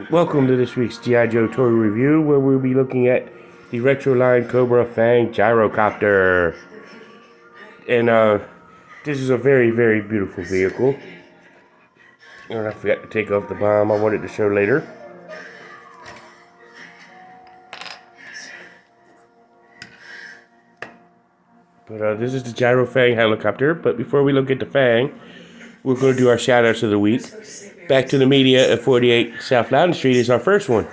Welcome to this week's G.I. Joe toy review, where we'll be looking at the retro line Cobra F.A.N.G gyrocopter. And this is a very, very beautiful vehicle. And I forgot to take off the bomb I wanted to show later. But this is the Gyro F.A.N.G helicopter. But before we look at the F.A.N.G, we're going to do our shout-outs of the week. Back to the Media at 48 South Loudon Street is our first one,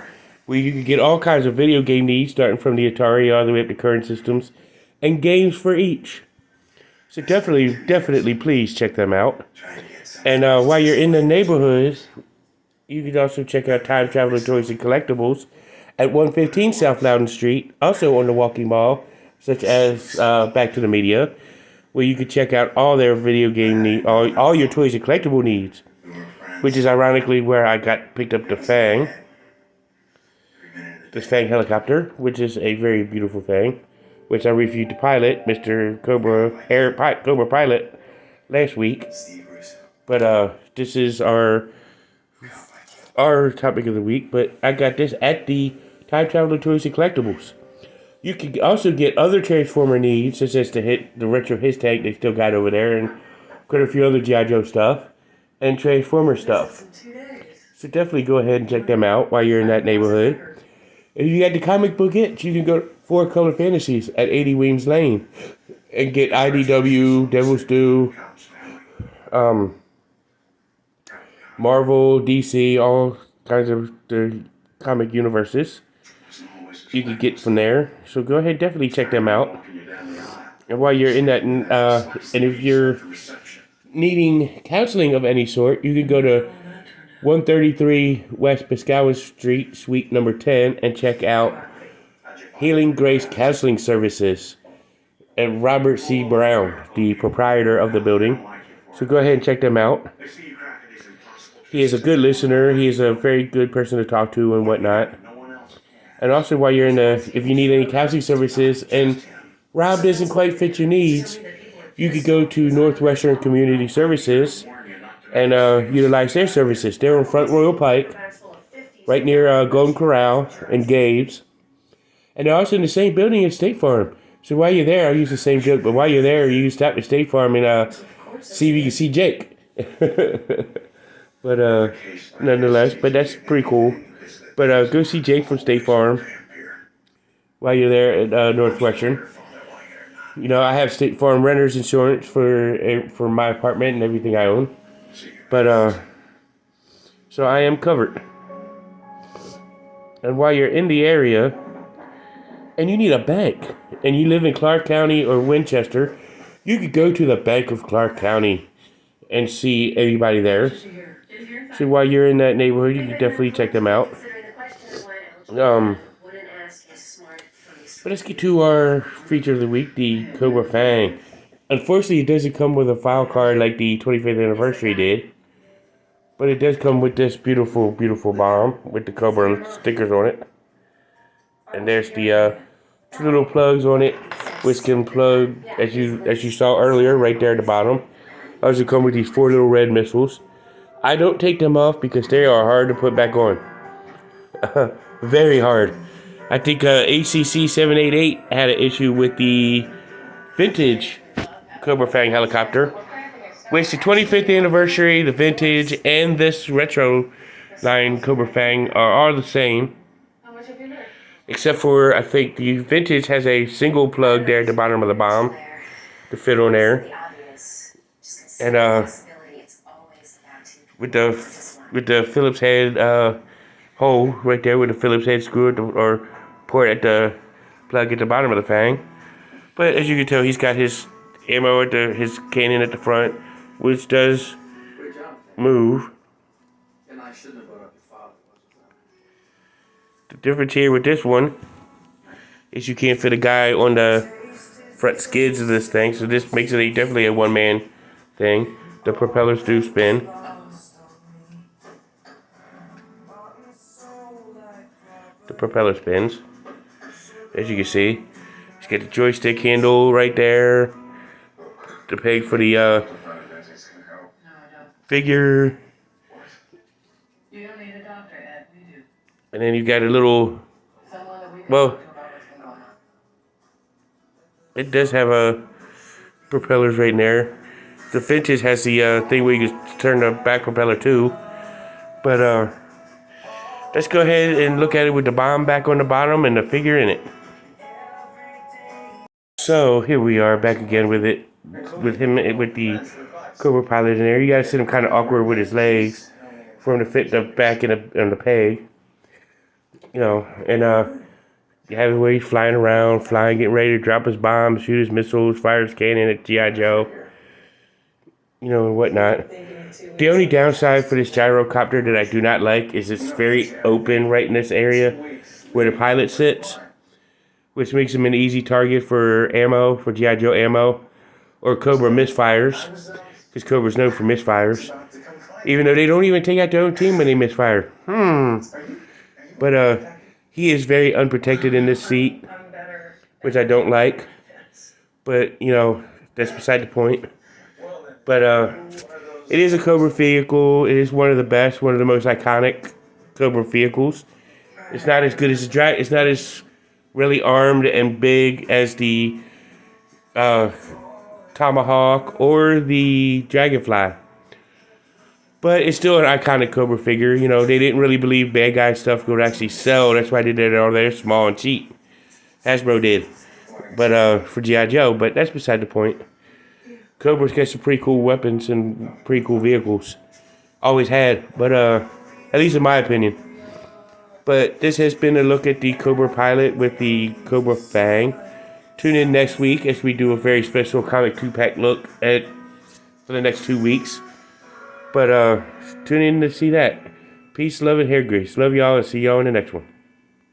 where you can get all kinds of video game needs, starting from the Atari all the way up to current systems, and games for each. So definitely, please check them out. And while you're in the neighborhood, you can also check out Time Traveler Toys and Collectibles at 115 South Loudon Street, also on the Walking Mall, such as Back to the Media, where you can check out all their video game needs, all your toys and collectible needs, which is ironically where I picked up the F.A.N.G. This F.A.N.G helicopter, which is a very beautiful thing, which I reviewed the pilot, Mr. Cobra Pilot, last week. But this is our topic of the week. But I got this at the Time Traveler Toys and Collectibles. You can also get other Transformer needs, such as the retro his tank they still got over there, and quite a few other G.I. Joe stuff, and Transformer stuff. So definitely go ahead and check them out while you're in that neighborhood. If you got the comic book itch, you can go to 4 Color Fantasies at 80 Weems Lane and get IDW, Devil's Due, Marvel, DC, all kinds of the comic universes you can get from there. So go ahead, definitely check them out. And while you're in that, and if you're needing counseling of any sort, you can go to 133 West Piscataway Street, Suite number 10, and check out Healing Grace Counseling Services and Robert C. Brown, the proprietor of the building. So go ahead and check them out. He is a good listener. He is a very good person to talk to and whatnot. And also, while you're if you need any counseling services and Rob doesn't quite fit your needs, you could go to Northwestern Community Services and utilize their services. They're on Front Royal Pike, right near Golden Corral and Gabe's. And they're also in the same building as State Farm. So while you're there, I use the same joke, but while you're there, you stop at State Farm and see if you can see Jake. But nonetheless, but that's pretty cool. But go see Jake from State Farm while you're there at Northwestern. You know, I have State Farm renter's insurance for my apartment and everything I own. But so I am covered. And while you're in the area, and you need a bank, and you live in Clark County or Winchester, you could go to the Bank of Clark County and see everybody there. So while you're in that neighborhood, you can definitely check them out. But let's get to our feature of the week, the Cobra F.A.N.G. Unfortunately, it doesn't come with a file card like the 25th anniversary did. But it does come with this beautiful, beautiful bomb with the Cobra stickers on it. And there's the 2 little plugs on it, which can plug, as you saw earlier, right there at the bottom. Also come with these 4 little red missiles. I don't take them off because they are hard to put back on. Very hard. I think ACC 788 had an issue with the vintage Cobra F.A.N.G helicopter, which the 25th anniversary, the vintage, and this retro line Cobra F.A.N.G are all the same. Except for, I think the vintage has a single plug there at the bottom of the bomb to fit on there. And with the Phillips head hole right there with the Phillips head screw or port at the plug at the bottom of the F.A.N.G. But as you can tell, he's got his ammo at his cannon at the front, which does move. The difference here with this one is you can't fit a guy on the front skids of this thing, so this makes it definitely a one-man thing. The propellers do spin. The propeller spins, as you can see. He's got the joystick handle right there, the peg for the figure. You don't need a doctor, Ed. We do. And then you got a little, well, it does have a propellers right in there. The Finches has the thing where you can turn the back propeller too. But let's go ahead and look at it with the bomb back on the bottom and the figure in it. So here we are back again with it, with him with the Cobra pilot in there. You gotta sit him kind of awkward with his legs for him to fit the back in the peg, you know. And you have it where he's flying around, getting ready to drop his bombs, shoot his missiles, fire his cannon at GI Joe, you know, and whatnot. The only downside for this gyrocopter that I do not like is it's very open right in this area where the pilot sits, which makes him an easy target for ammo, for GI Joe ammo, or Cobra misfires, because Cobra's known for misfires. Even though they don't even take out their own team when they misfire. But he is very unprotected in this seat, which I don't like. But, you know, that's beside the point. But it is a Cobra vehicle. It is one of the best, one of the most iconic Cobra vehicles. It's not as good as the drag. It's not as really armed and big as the Tomahawk or the Dragonfly. But it's still an iconic Cobra figure. You know, they didn't really believe bad guy stuff would actually sell. That's why they did it all there, small and cheap. Hasbro did. But for G.I. Joe, but that's beside the point. Cobra's got some pretty cool weapons and pretty cool vehicles. Always had, but at least in my opinion. But this has been a look at the Cobra pilot with the Cobra F.A.N.G. Tune in next week as we do a very special comic 2-pack look at for the next 2 weeks. But tune in to see that. Peace, love, and hair grease. Love y'all and see y'all in the next one.